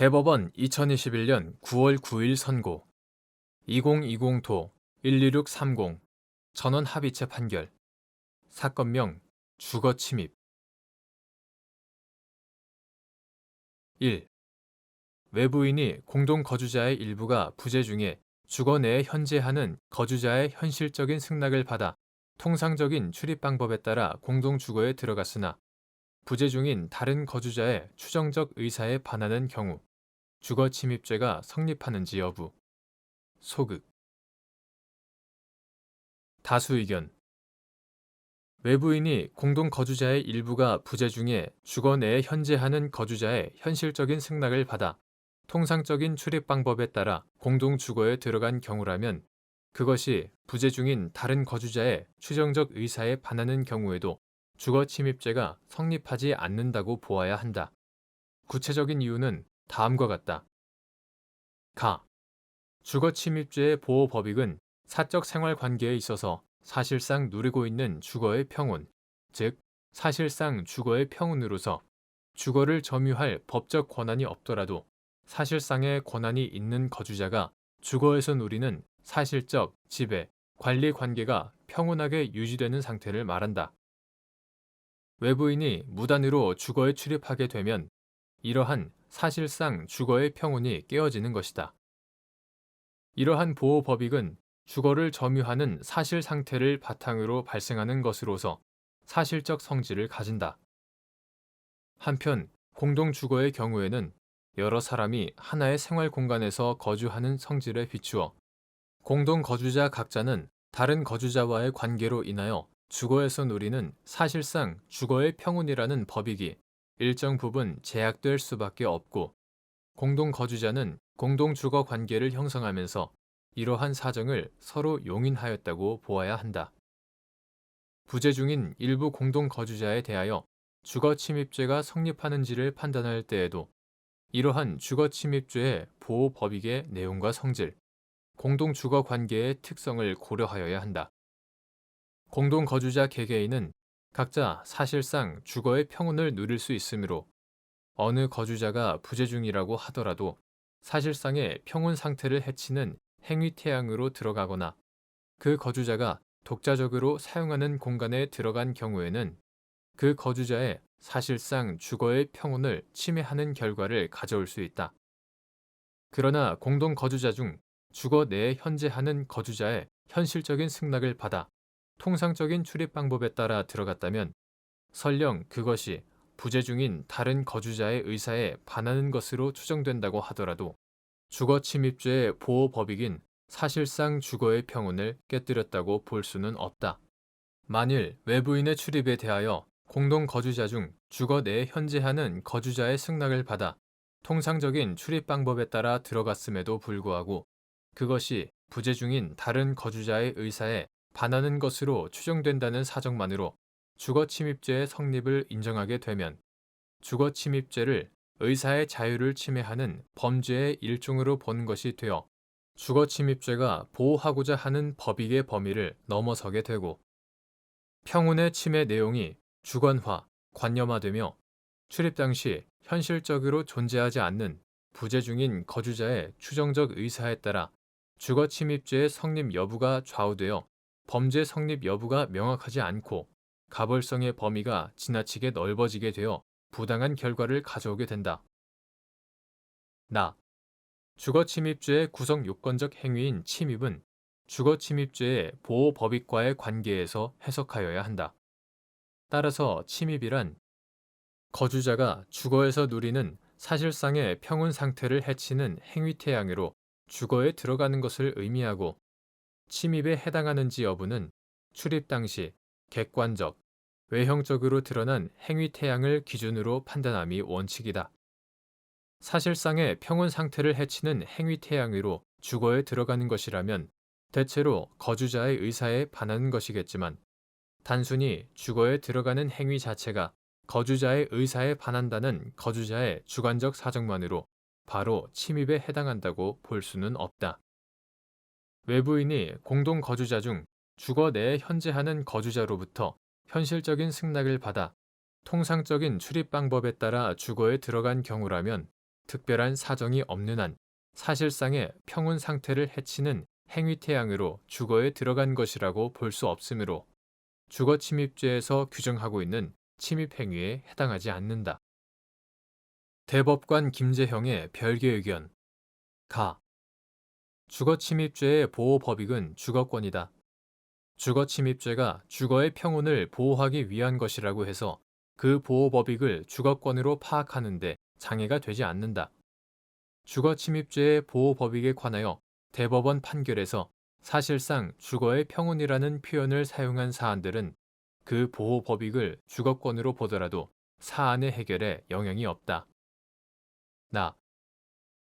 대법원 2021년 9월 9일 선고 2020도 12630 전원 합의체 판결 사건명 주거침입 1. 외부인이 공동거주자의 일부가 부재 중에 주거 내에 현재하는 거주자의 현실적인 승낙을 받아 통상적인 출입 방법에 따라 공동주거에 들어갔으나 부재 중인 다른 거주자의 추정적 의사에 반하는 경우 주거침입죄가 성립하는지 여부. 소극. 다수 의견. 외부인이 공동거주자의 일부가 부재 중에 주거 내에 현재하는 거주자의 현실적인 승낙을 받아 통상적인 출입 방법에 따라 공동주거에 들어간 경우라면 그것이 부재 중인 다른 거주자의 추정적 의사에 반하는 경우에도 주거침입죄가 성립하지 않는다고 보아야 한다. 구체적인 이유는 다음과 같다. 가. 주거침입죄의 보호법익은 사적 생활 관계에 있어서 사실상 누리고 있는 주거의 평온, 즉 사실상 주거의 평온으로서 주거를 점유할 법적 권한이 없더라도 사실상의 권한이 있는 거주자가 주거에서 누리는 사실적 지배, 관리 관계가 평온하게 유지되는 상태를 말한다. 외부인이 무단으로 주거에 출입하게 되면 이러한 사실상 주거의 평온이 깨어지는 것이다. 이러한 보호 법익은 주거를 점유하는 사실 상태를 바탕으로 발생하는 것으로서 사실적 성질을 가진다. 한편 공동주거의 경우에는 여러 사람이 하나의 생활 공간에서 거주하는 성질에 비추어 공동거주자 각자는 다른 거주자와의 관계로 인하여 주거에서 누리는 사실상 주거의 평온이라는 법익이 일정 부분 제약될 수밖에 없고 공동거주자는 공동주거 관계를 형성하면서 이러한 사정을 서로 용인하였다고 보아야 한다. 부재 중인 일부 공동거주자에 대하여 주거침입죄가 성립하는지를 판단할 때에도 이러한 주거침입죄의 보호법익의 내용과 성질, 공동주거 관계의 특성을 고려하여야 한다. 공동거주자 개개인은 각자 사실상 주거의 평온을 누릴 수 있으므로 어느 거주자가 부재 중이라고 하더라도 사실상의 평온 상태를 해치는 행위태양으로 들어가거나 그 거주자가 독자적으로 사용하는 공간에 들어간 경우에는 그 거주자의 사실상 주거의 평온을 침해하는 결과를 가져올 수 있다. 그러나 공동거주자 중 주거 내에 현재하는 거주자의 현실적인 승낙을 받아 통상적인 출입 방법에 따라 들어갔다면 설령 그것이 부재 중인 다른 거주자의 의사에 반하는 것으로 추정된다고 하더라도 주거침입죄의 보호법익인 사실상 주거의 평온을 깨뜨렸다고 볼 수는 없다. 만일 외부인의 출입에 대하여 공동거주자 중 주거 내에 현재하는 거주자의 승낙을 받아 통상적인 출입 방법에 따라 들어갔음에도 불구하고 그것이 부재 중인 다른 거주자의 의사에 반하는 것으로 추정된다는 사정만으로 주거침입죄의 성립을 인정하게 되면 주거침입죄를 의사의 자유를 침해하는 범죄의 일종으로 보는 것이 되어 주거침입죄가 보호하고자 하는 법익의 범위를 넘어서게 되고 평온의 침해 내용이 주관화, 관념화되며 출입 당시 현실적으로 존재하지 않는 부재 중인 거주자의 추정적 의사에 따라 주거침입죄의 성립 여부가 좌우되어 범죄 성립 여부가 명확하지 않고 가벌성의 범위가 지나치게 넓어지게 되어 부당한 결과를 가져오게 된다. 주거침입죄의 구성 요건적 행위인 침입은 주거침입죄의 보호 법익과의 관계에서 해석하여야 한다. 따라서 침입이란 거주자가 주거에서 누리는 사실상의 평온 상태를 해치는 행위태양으로 주거에 들어가는 것을 의미하고 침입에 해당하는지 여부는 출입 당시 객관적, 외형적으로 드러난 행위태양을 기준으로 판단함이 원칙이다. 사실상의 평온 상태를 해치는 행위태양으로 주거에 들어가는 것이라면 대체로 거주자의 의사에 반하는 것이겠지만 단순히 주거에 들어가는 행위 자체가 거주자의 의사에 반한다는 거주자의 주관적 사정만으로 바로 침입에 해당한다고 볼 수는 없다. 외부인이 공동거주자 중 주거 내에 현재하는 거주자로부터 현실적인 승낙을 받아 통상적인 출입 방법에 따라 주거에 들어간 경우라면 특별한 사정이 없는 한 사실상의 평온 상태를 해치는 행위태양으로 주거에 들어간 것이라고 볼 수 없으므로 주거침입죄에서 규정하고 있는 침입행위에 해당하지 않는다. 대법관 김재형의 별개 의견. 가. 주거침입죄의 보호법익은 주거권이다. 주거침입죄가 주거의 평온을 보호하기 위한 것이라고 해서 그 보호법익을 주거권으로 파악하는데 장애가 되지 않는다. 주거침입죄의 보호법익에 관하여 대법원 판결에서 사실상 주거의 평온이라는 표현을 사용한 사안들은 그 보호법익을 주거권으로 보더라도 사안의 해결에 영향이 없다. 나.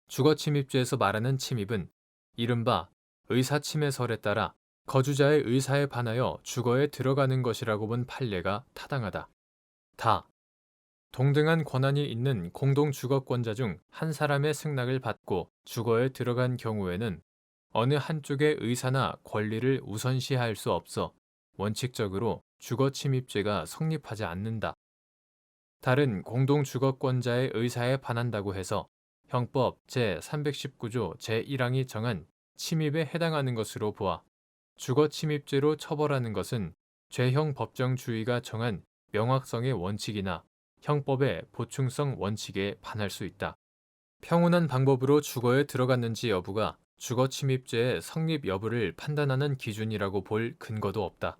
주거침입죄에서 말하는 침입은 이른바 의사침해설에 따라 거주자의 의사에 반하여 주거에 들어가는 것이라고 본 판례가 타당하다. 다. 동등한 권한이 있는 공동주거권자 중 한 사람의 승낙을 받고 주거에 들어간 경우에는 어느 한쪽의 의사나 권리를 우선시할 수 없어 원칙적으로 주거침입죄가 성립하지 않는다. 다른 공동주거권자의 의사에 반한다고 해서 형법 제319조 제1항이 정한 침입에 해당하는 것으로 보아 주거침입죄로 처벌하는 것은 죄형 법정주의가 정한 명확성의 원칙이나 형법의 보충성 원칙에 반할 수 있다. 평온한 방법으로 주거에 들어갔는지 여부가 주거침입죄의 성립 여부를 판단하는 기준이라고 볼 근거도 없다.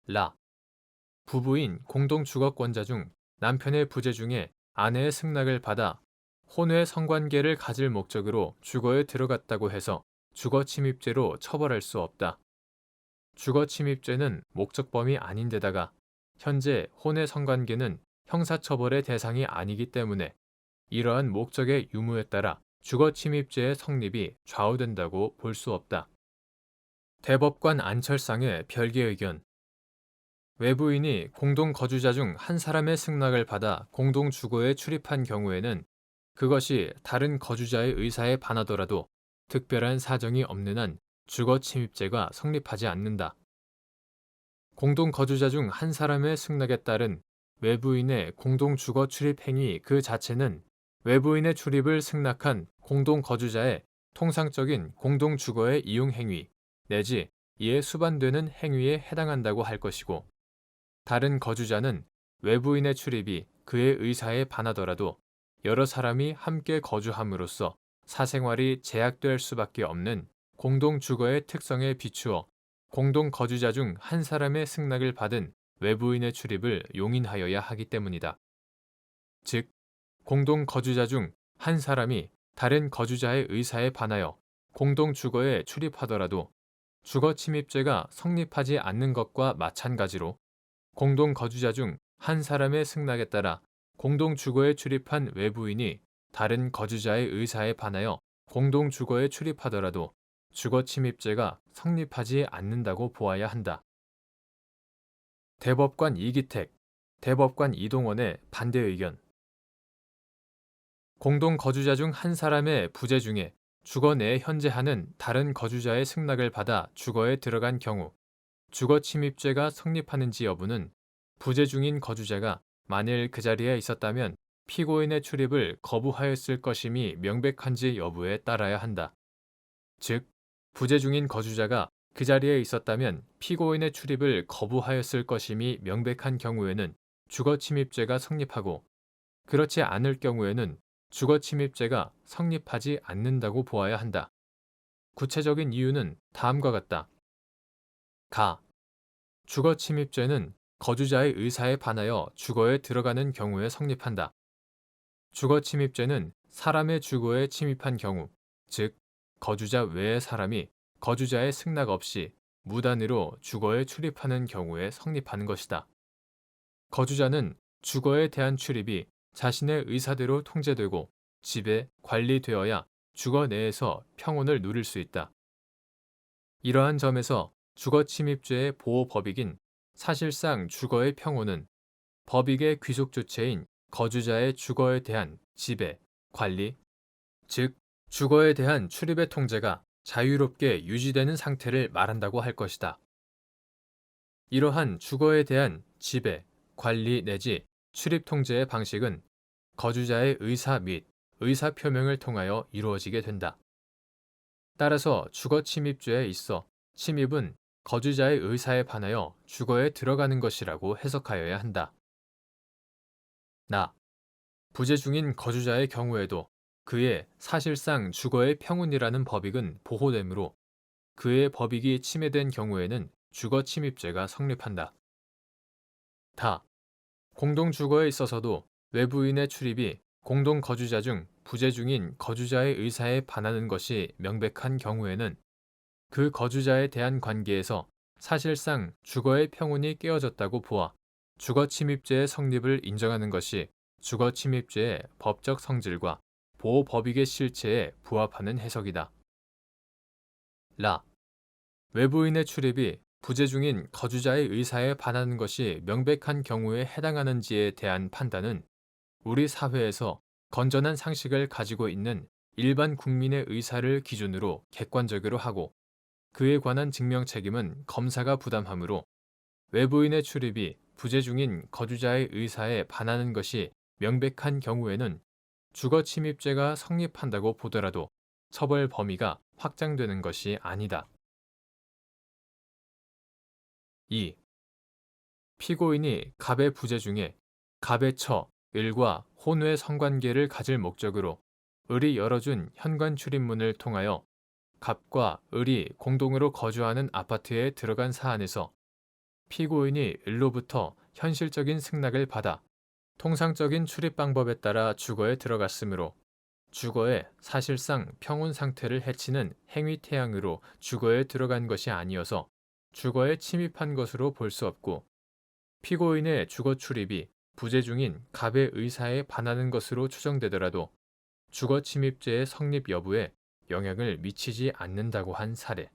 라. 부부인 공동주거권자 중 남편의 부재 중에 아내의 승낙을 받아 혼외 성관계를 가질 목적으로 주거에 들어갔다고 해서 주거침입죄로 처벌할 수 없다. 주거침입죄는 목적범이 아닌데다가 현재 혼외 성관계는 형사처벌의 대상이 아니기 때문에 이러한 목적의 유무에 따라 주거침입죄의 성립이 좌우된다고 볼 수 없다. 대법관 안철상의 별개 의견. 외부인이 공동거주자 중 한 사람의 승낙을 받아 공동주거에 출입한 경우에는 그것이 다른 거주자의 의사에 반하더라도 특별한 사정이 없는 한 주거침입죄가 성립하지 않는다. 공동거주자 중 한 사람의 승낙에 따른 외부인의 공동주거 출입 행위 그 자체는 외부인의 출입을 승낙한 공동거주자의 통상적인 공동주거의 이용 행위 내지 이에 수반되는 행위에 해당한다고 할 것이고 다른 거주자는 외부인의 출입이 그의 의사에 반하더라도 여러 사람이 함께 거주함으로써 사생활이 제약될 수밖에 없는 공동주거의 특성에 비추어 공동거주자 중 한 사람의 승낙을 받은 외부인의 출입을 용인하여야 하기 때문이다. 즉, 공동거주자 중 한 사람이 다른 거주자의 의사에 반하여 공동주거에 출입하더라도 주거침입죄가 성립하지 않는 것과 마찬가지로 공동거주자 중 한 사람의 승낙에 따라 공동주거에 출입한 외부인이 다른 거주자의 의사에 반하여 공동주거에 출입하더라도 주거침입죄가 성립하지 않는다고 보아야 한다. 대법관 이기택, 대법관 이동원의 반대 의견. 공동거주자 중 한 사람의 부재 중에 주거 내에 현재하는 다른 거주자의 승낙을 받아 주거에 들어간 경우 주거침입죄가 성립하는지 여부는 부재 중인 거주자가 만일 그 자리에 있었다면 피고인의 출입을 거부하였을 것임이 명백한지 여부에 따라야 한다. 즉, 부재 중인 거주자가 그 자리에 있었다면 피고인의 출입을 거부하였을 것임이 명백한 경우에는 주거침입죄가 성립하고 그렇지 않을 경우에는 주거침입죄가 성립하지 않는다고 보아야 한다. 구체적인 이유는 다음과 같다. 가. 주거침입죄는 거주자의 의사에 반하여 주거에 들어가는 경우에 성립한다. 주거침입죄는 사람의 주거에 침입한 경우, 즉 거주자 외의 사람이 거주자의 승낙 없이 무단으로 주거에 출입하는 경우에 성립하는 것이다. 거주자는 주거에 대한 출입이 자신의 의사대로 통제되고 지배, 관리되어야 주거 내에서 평온을 누릴 수 있다. 이러한 점에서 주거침입죄의 보호법익인 사실상 주거의 평온은 법익의 귀속 주체인 거주자의 주거에 대한 지배, 관리, 즉 주거에 대한 출입의 통제가 자유롭게 유지되는 상태를 말한다고 할 것이다. 이러한 주거에 대한 지배, 관리 내지 출입 통제의 방식은 거주자의 의사 및 의사 표명을 통하여 이루어지게 된다. 따라서 주거 침입죄에 있어 침입은 거주자의 의사에 반하여 주거에 들어가는 것이라고 해석하여야 한다. 나. 부재 중인 거주자의 경우에도 그의 사실상 주거의 평온이라는 법익은 보호되므로 그의 법익이 침해된 경우에는 주거 침입죄가 성립한다. 다. 공동 주거에 있어서도 외부인의 출입이 공동 거주자 중 부재 중인 거주자의 의사에 반하는 것이 명백한 경우에는 그 거주자에 대한 관계에서 사실상 주거의 평온이 깨어졌다고 보아 주거 침입죄의 성립을 인정하는 것이 주거 침입죄의 법적 성질과 보호 법익의 실체에 부합하는 해석이다. 라. 외부인의 출입이 부재 중인 거주자의 의사에 반하는 것이 명백한 경우에 해당하는지에 대한 판단은 우리 사회에서 건전한 상식을 가지고 있는 일반 국민의 의사를 기준으로 객관적으로 하고 그에 관한 증명 책임은 검사가 부담하므로 외부인의 출입이 부재 중인 거주자의 의사에 반하는 것이 명백한 경우에는 주거 침입죄가 성립한다고 보더라도 처벌 범위가 확장되는 것이 아니다. 2. 피고인이 갑의 부재 중에 갑의 처, 을과 혼외 성관계를 가질 목적으로 을이 열어준 현관 출입문을 통하여 갑과 을이 공동으로 거주하는 아파트에 들어간 사안에서 피고인이 을로부터 현실적인 승낙을 받아 통상적인 출입 방법에 따라 주거에 들어갔으므로 주거의 사실상 평온 상태를 해치는 행위 태양으로 주거에 들어간 것이 아니어서 주거에 침입한 것으로 볼 수 없고 피고인의 주거 출입이 부재 중인 갑의 의사에 반하는 것으로 추정되더라도 주거 침입죄의 성립 여부에 영향을 미치지 않는다고 한 사례.